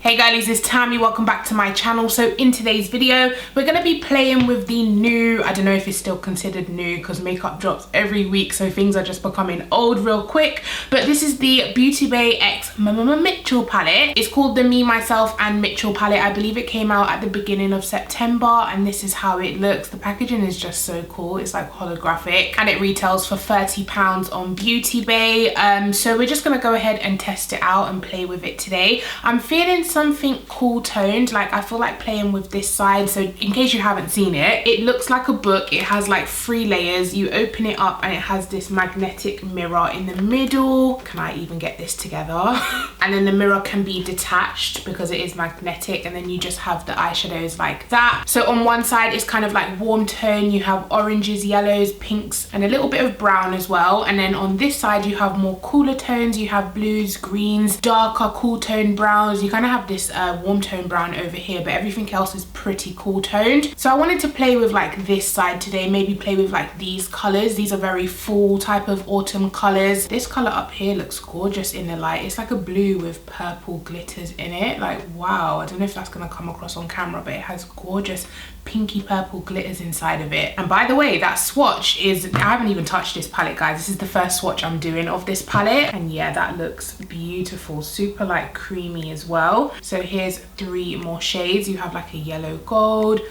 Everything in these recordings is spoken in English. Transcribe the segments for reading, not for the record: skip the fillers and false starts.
Hey girlies, it's Tammy. Welcome back to my channel. So in today's video, we're going to be playing with the new, I don't know if it's still considered new because makeup drops every week, so things are just becoming old real quick. But this is the Beauty Bay X Mmmmitchell palette. It's called the Me, Myself and Mitchell palette. I believe it came out at the beginning of September and this is how it looks. The packaging is just so cool. It's like holographic and it retails for £30 on Beauty Bay. So we're just going to go ahead and test it out and play with it today. I'm feeling something cool toned, like I feel like playing with this side. So in case you haven't seen it, it looks like a book. It has like 3 layers. You open it up and it has this magnetic mirror in the middle. Can I even get this together? And then the mirror can be detached because it is magnetic, and then you just have the eyeshadows like that. So on one side it's kind of like warm tone, you have oranges, yellows, pinks and a little bit of brown as well. And then on this side you have more cooler tones, you have blues, greens, darker cool tone browns. You kind of have this warm tone brown over here, but everything else is pretty cool toned. So I wanted to play with like this side today, maybe play with like these colors. These are very full type of autumn colors. This color up here looks gorgeous in the light. It's like a blue with purple glitters in it. Like wow, I don't know if that's gonna come across on camera, but it has gorgeous pinky purple glitters inside of it. And by the way, that swatch is, I haven't even touched this palette guys, this is the first swatch I'm doing of this palette, and yeah, that looks beautiful, super like creamy as well. So here's 3 more shades. You have like a yellow gold,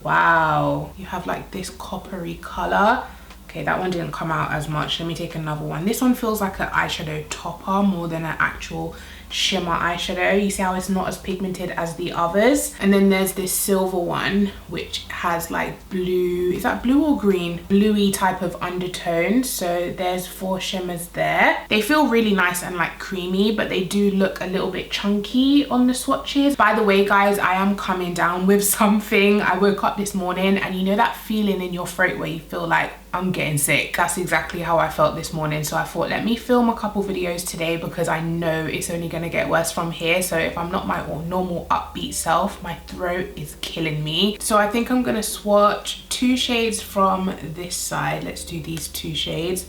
wow, you have like this coppery color. Okay, that one didn't come out as much. Let me take another one. This one feels like an eyeshadow topper more than an actual shimmer eyeshadow. You see how it's not as pigmented as the others. And then there's this silver one which has like blue, is that blue or green? Bluey type of undertone. So there's 4 shimmers there. They feel really nice and like creamy, but they do look a little bit chunky on the swatches. By the way guys, I am coming down with something. I woke up this morning and you know that feeling in your throat where you feel like I'm getting sick? That's exactly how I felt this morning. So I thought, let me film a couple videos today because I know it's only going to get worse from here. So if I'm not my normal upbeat self, my throat is killing me. So I think I'm going to swatch 2 shades from this side. Let's do these 2 shades.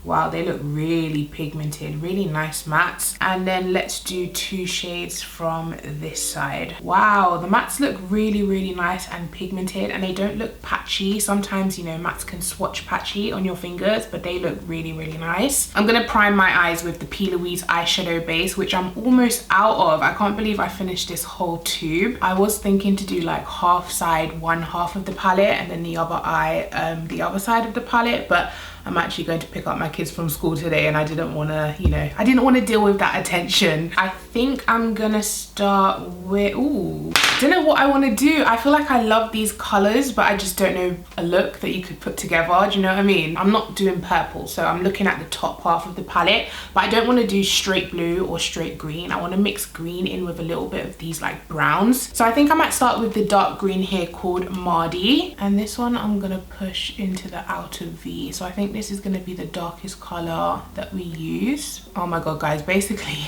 Wow, they look really pigmented, really nice mattes. And then let's do 2 shades from this side. Wow, the mattes look really, really nice and pigmented, and they don't look patchy. Sometimes, you know, mattes can swatch patchy on your fingers, but they look really, really nice. I'm gonna prime my eyes with the P. Louise eyeshadow base, which I'm almost out of. I can't believe I finished this whole tube. I was thinking to do like half side, one half of the palette, and then the other eye, the other side of the palette, but I'm actually going to pick up my kids from school today and I didn't want to, you know, I didn't want to deal with that attention. I think I'm gonna start with, ooh, I don't know what I want to do. I feel like I love these colors, but I just don't know a look that you could put together. Do you know what I mean? I'm not doing purple, so I'm looking at the top half of the palette, but I don't want to do straight blue or straight green. I want to mix green in with a little bit of these like browns. So I think I might start with the dark green here called Mardi, and this one I'm gonna push into the outer V. So I think this is going to be the darkest color that we use. Oh my god guys, basically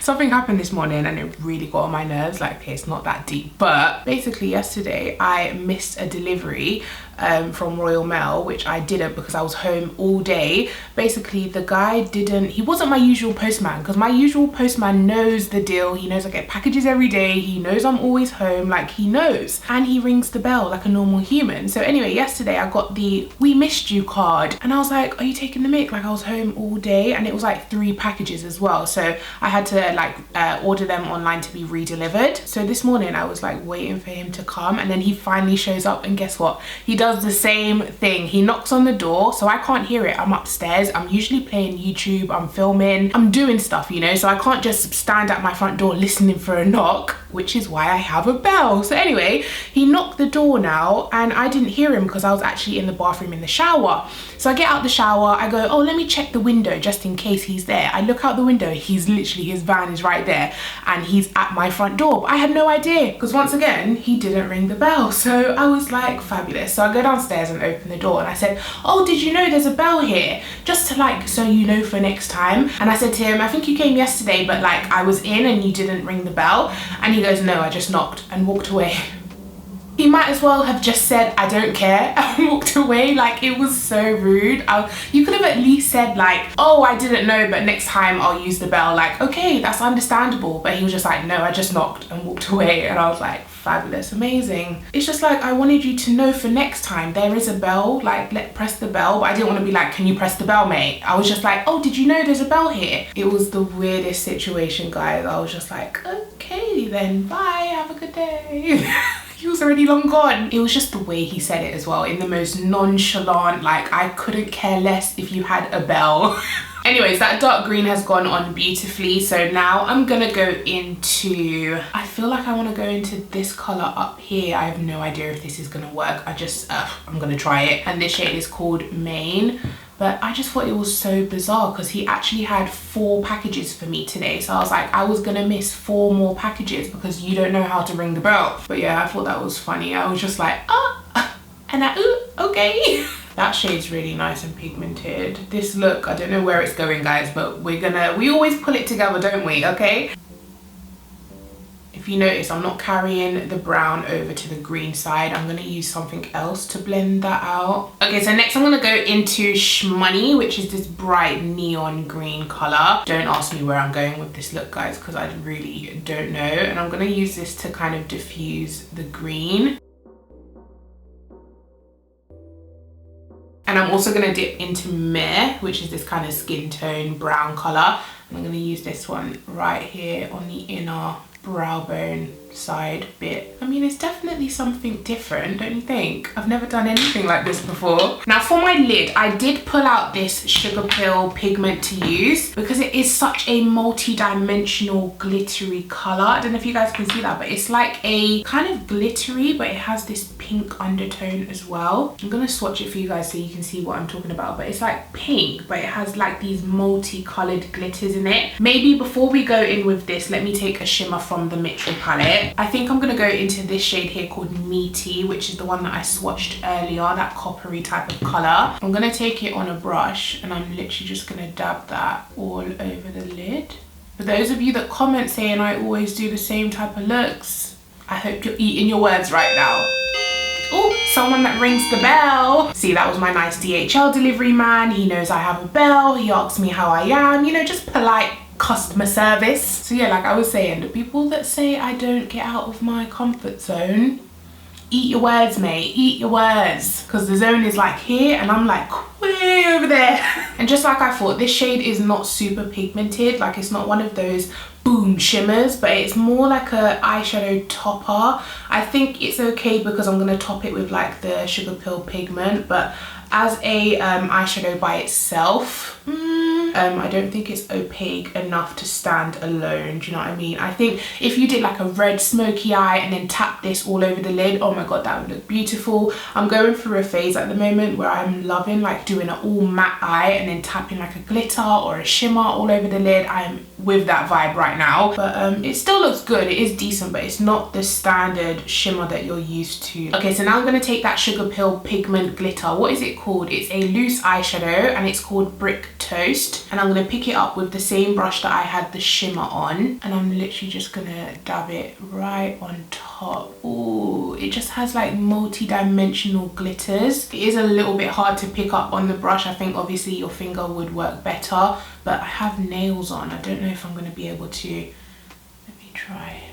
something happened this morning and it really got on my nerves. Like, okay, it's not that deep, but basically yesterday I missed a delivery from Royal Mail, which I didn't because I was home all day. Basically the guy he wasn't my usual postman, because my usual postman knows the deal. He knows I get packages every day, he knows I'm always home, like he knows, and he rings the bell like a normal human. So anyway, yesterday I got the "we missed you" card and I was like, are you taking the mic? Like I was home all day, and it was like 3 packages as well, so I had to like order them online to be re-delivered. So this morning I was like waiting for him to come, and then he finally shows up, and guess what? He does the same thing. He knocks on the door, so I can't hear it. I'm upstairs, I'm usually playing YouTube, I'm filming, I'm doing stuff, you know, so I can't just stand at my front door listening for a knock, which is why I have a bell. So anyway, he knocked the door now and I didn't hear him because I was actually in the bathroom in the shower. So I get out the shower, I go, oh, let me check the window just in case he's there. I look out the window, he's literally, his van is right there and he's at my front door. But I had no idea because once again, he didn't ring the bell. So I was like, fabulous. So I go downstairs and open the door and I said, oh, did you know there's a bell here? Just to like, so you know for next time. And I said to him, I think you came yesterday, but like I was in and you didn't ring the bell. And he goes, no, I just knocked, and walked away. He might as well have just said, I don't care, and walked away. Like, it was so rude. You could have at least said like, oh, I didn't know, but next time I'll use the bell. Like, okay, that's understandable. But he was just like, no, I just knocked, and walked away. And I was like, fabulous, amazing. It's just like, I wanted you to know for next time there is a bell, like, press the bell. But I didn't want to be like, can you press the bell, mate? I was just like, oh, did you know there's a bell here? It was the weirdest situation, guys. I was just like, okay then, bye, have a good day. He was already long gone. It was just the way he said it as well, in the most nonchalant, like, I couldn't care less if you had a bell. Anyways, that dark green has gone on beautifully. So now I'm gonna go into, I feel like I want to go into this color up here. I have no idea if this is gonna work. I'm gonna try it. And this shade is called Main. But I just thought it was so bizarre because he actually had 4 packages for me today. So I was like, I was gonna miss 4 more packages because you don't know how to ring the bell. But yeah, I thought that was funny. I was just like, and okay. That shade's really nice and pigmented. This look, I don't know where it's going, guys, but we always pull it together, don't we? Okay. If you notice, I'm not carrying the brown over to the green side. I'm gonna use something else to blend that out. Okay, so next I'm gonna go into Shmoney, which is this bright neon green color. Don't ask me where I'm going with this look, guys, because I really don't know. And I'm gonna use this to kind of diffuse the green. And I'm also gonna dip into Meh, which is this kind of skin tone brown color. And I'm gonna use this one right here on the inner brow bone side bit. I mean, it's definitely something different, don't you think? I've never done anything like this before. Now for my lid, I did pull out this Sugar Pill pigment to use because it is such a multi-dimensional glittery color. I don't know if you guys can see that, but it's like a kind of glittery, but it has this pink undertone as well. I'm gonna swatch it for you guys so you can see what I'm talking about, but it's like pink, but it has like these multicolored glitters in it. Maybe before we go in with this, let me take a shimmer from the Mmmmitchell palette. I think I'm gonna go into this shade here called Meaty, which is the one that I swatched earlier, that coppery type of color. I'm gonna take it on a brush and I'm literally just gonna dab that all over the lid. For those of you that comment saying I always do the same type of looks, I hope you're eating your words right now. Oh, someone that rings the bell. See, that was my nice DHL delivery man. He knows I have a bell. He asks me how I am, you know, just polite customer service. So yeah, like I was saying, the people that say I don't get out of my comfort zone, eat your words, mate, eat your words. Because the zone is like here and I'm like way over there. And just like I thought, this shade is not super pigmented. Like, it's not one of those boom shimmers, but it's more like a eyeshadow topper. I think it's okay because I'm gonna top it with like the Sugar Pill pigment, but as a eyeshadow by itself, I don't think it's opaque enough to stand alone. Do you know what I mean? I think if you did like a red smoky eye and then tap this all over the lid, oh my god, that would look beautiful. I'm going through a phase at the moment where I'm loving like doing an all matte eye and then tapping like a glitter or a shimmer all over the lid. I am with that vibe right now, but it still looks good. It is decent, but it's not the standard shimmer that you're used to. Okay, so now I'm going to take that Sugar Pill pigment glitter. What is it called? It's a loose eyeshadow and it's called Brick Toast, and I'm going to pick it up with the same brush that I had the shimmer on, and I'm literally just going to dab it right on top. Ooh, it just has like multi-dimensional glitters. It is a little bit hard to pick up on the brush. I think obviously your finger would work better, but I have nails on. I don't know if I'm going to be able to. Let me try.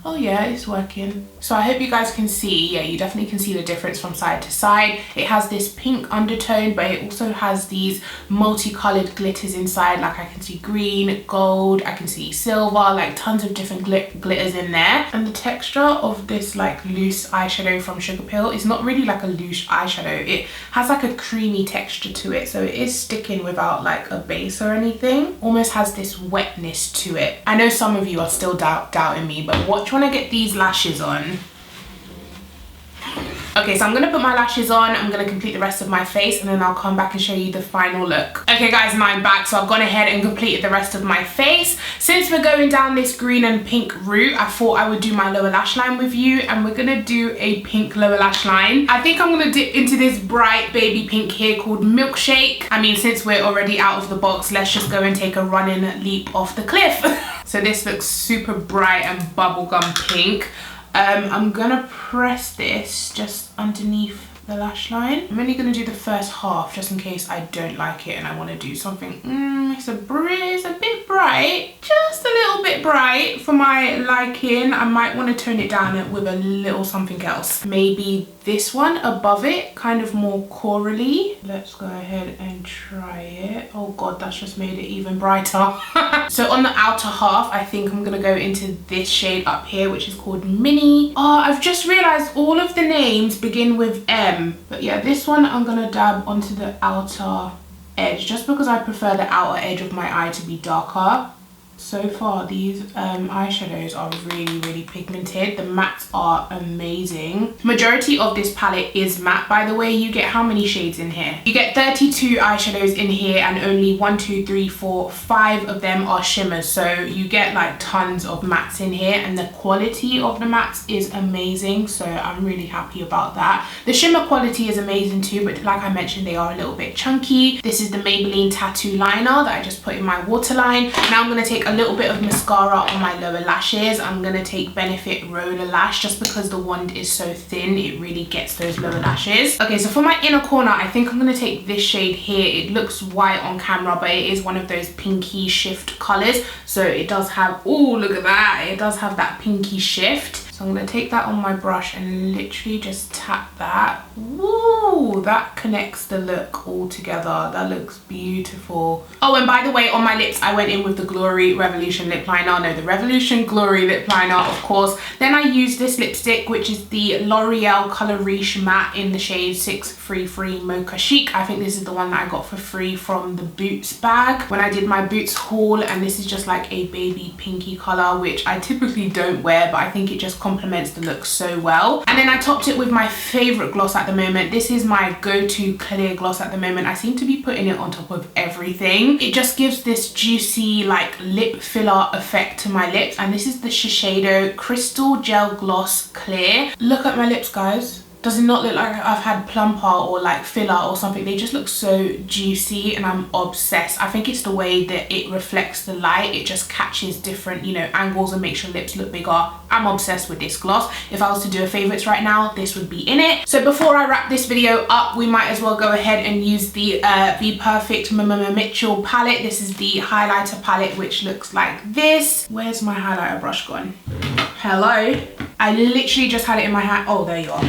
Oh yeah, it's working. So I hope you guys can see, yeah, you definitely can see the difference from side to side. It has this pink undertone, but it also has these multicolored glitters inside. Like I can see green, gold, I can see silver, like tons of different glitters in there. And the texture of this like loose eyeshadow from Sugar Pill is not really like a loose eyeshadow. It has like a creamy texture to it, so it is sticking without like a base or anything. Almost has this wetness to it. I know some of you are still doubting me, but watch when I get these lashes on. Okay, so I'm gonna put my lashes on, I'm gonna complete the rest of my face, and then I'll come back and show you the final look. Okay guys, and I'm back. So I've gone ahead and completed the rest of my face. Since we're going down this green and pink route, I thought I would do my lower lash line with you, and we're gonna do a pink lower lash line. I think I'm gonna dip into this bright baby pink here called Milkshake. I mean, since we're already out of the box, let's just go and take a running leap off the cliff. So this looks super bright and bubblegum pink. I'm gonna press this just underneath the lash line. I'm only gonna do the first half just in case I don't like it and I want to do something. It's a bit bright, just a little bit bright for my liking. I might want to tone it down with a little something else. Maybe this one above it, kind of more corally. Let's go ahead and try it. Oh god, that's just made it even brighter. So on the outer half, I think I'm gonna go into this shade up here, which is called Mini. Oh, I've just realized all of the names begin with M. But yeah, this one I'm gonna dab onto the outer edge just because I prefer the outer edge of my eye to be darker. So far these eyeshadows are really pigmented. The mattes are amazing. Majority of this palette is matte, by the way. You get how many shades in here? You get 32 eyeshadows in here and only 1, 2, 3, 4, 5 of them are shimmers. So you get like tons of mattes in here and the quality of the mattes is amazing. So I'm really happy about that. The shimmer quality is amazing too, but like I mentioned, they are a little bit chunky. This is the Maybelline Tattoo Liner that I just put in my waterline. Now I'm gonna take a little bit of mascara on my lower lashes. I'm gonna take Benefit Roller Lash just because the wand is so thin, it really gets those lower lashes. Okay, so for my inner corner, I think I'm gonna take this shade here. It looks white on camera, but it is one of those pinky shift colors. So it does have, oh, look at that. It does have that pinky shift. So I'm gonna take that on my brush and literally just tap that. Woo, that connects the look all together. That looks beautiful. Oh, and by the way, on my lips, I went in with the Glory Revolution lip liner. No, the Revolution Glory lip liner, of course. Then I used this lipstick, which is the L'Oreal Color Riche Matte in the shade 633 Mocha Chic. I think this is the one that I got for free from the Boots bag when I did my Boots haul. And this is just like a baby pinky color, which I typically don't wear, but I think it just complements the look so well. And then I topped it with my favorite gloss at the moment. This is my go-to clear gloss at the moment. I seem to be putting it on top of everything. It just gives this juicy like lip filler effect to my lips, and this is the Shiseido Crystal Gel Gloss Clear. Look at my lips, guys. Does it not look like I've had plumper or like filler or something? They just look so juicy and I'm obsessed. I think it's the way that it reflects the light. It just catches different, you know, angles and makes your lips look bigger. I'm obsessed with this gloss. If I was to do a favorites right now, this would be in it. So before I wrap this video up, we might as well go ahead and use the Be Perfect Mmmmitchell palette. This is the highlighter palette, which looks like this. Where's my highlighter brush gone? Hello? I literally just had it in my hand. Oh, there you are.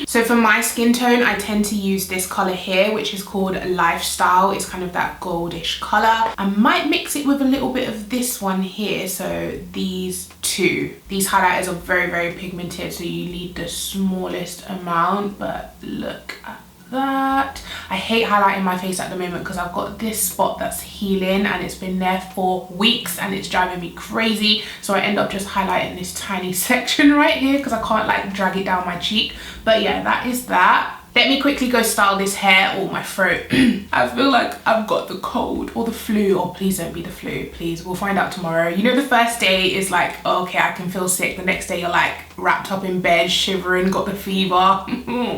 So for my skin tone, I tend to use this color here, which is called Lifestyle. It's kind of that goldish color. I might mix it with a little bit of this one here. So these two. These highlighters are very pigmented, so you need the smallest amount, but look at that. I hate highlighting my face at the moment because I've got this spot that's healing and it's been there for weeks and it's driving me crazy, so I end up just highlighting this tiny section right here because I can't like drag it down my cheek. But yeah, that is that. Let me quickly go style this hair. Oh, my throat. I feel like I've got the cold or the flu. Or please don't be the flu, please. We'll find out tomorrow. You know, the first day is like, oh, okay, I can feel sick. The next day you're like wrapped up in bed, shivering, got the fever.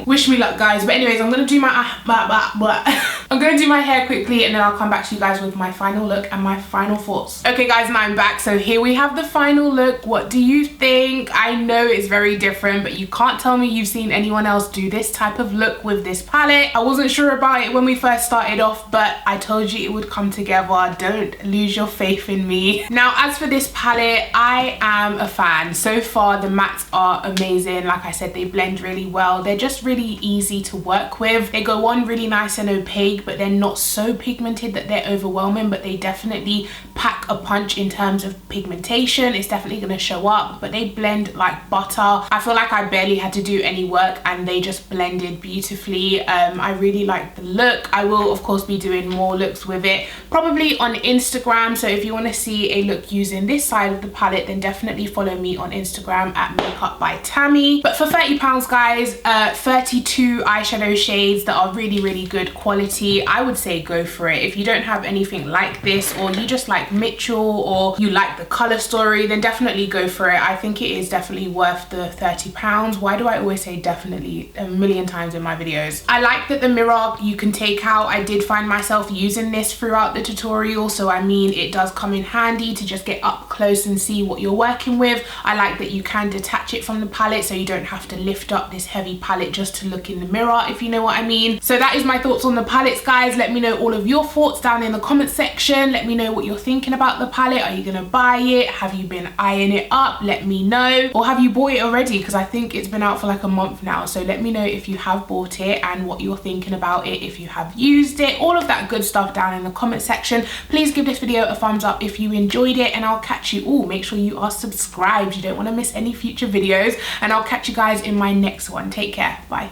Wish me luck, guys. But anyways, I'm gonna do my I'm gonna do my hair quickly and then I'll come back to you guys with my final look and my final thoughts. Okay guys, now I'm back. So here we have the final look. What do you think? I know it's very different, but you can't tell me you've seen anyone else do this type of look with this palette. I wasn't sure about it when we first started off, but I told you it would come together. Don't lose your faith in me. Now, as for this palette, I am a fan. So far, the mattes are amazing. Like I said, they blend really well. They're just really easy to work with. They go on really nice and opaque, but they're not so pigmented that they're overwhelming, but they definitely pack a punch in terms of pigmentation. It's definitely going to show up, but they blend like butter. I feel like I barely had to do any work and they just blended beautifully. I really like the look. I will of course be doing more looks with it, probably on Instagram. So if you want to see a look using this side of the palette, then definitely follow me on Instagram at Makeup by Tammi. But for £30, guys, 32 eyeshadow shades that are really good quality. definitely, I would say go for it. If you don't have anything like this, or you just like Mmmmitchell, or you like the color story, then definitely go for it. I think it is definitely worth the £30. Why do I always say definitely a million times in my videos? I like that the mirror you can take out. I did find myself using this throughout the tutorial, so I mean it does come in handy to just get up close and see what you're working with. I like that you can detach it from the palette, so you don't have to lift up this heavy palette just to look in the mirror, if you know what I mean. So that is my thoughts on the palettes, guys. Let me know all of your thoughts down in the comment section. Let me know what you're thinking about the palette. Are you gonna buy it? Have you been eyeing it up? Let me know. Or have you bought it already? Because I think it's been out for like a month now, so let me know if you have bought it and what you're thinking about it, if you have used it, all of that good stuff down in the comment section. Please give this video a thumbs up if you enjoyed it, and I'll catch you all. Make sure you are subscribed. You don't want to miss any future videos, and I'll catch you guys in my next one. Take care. Bye.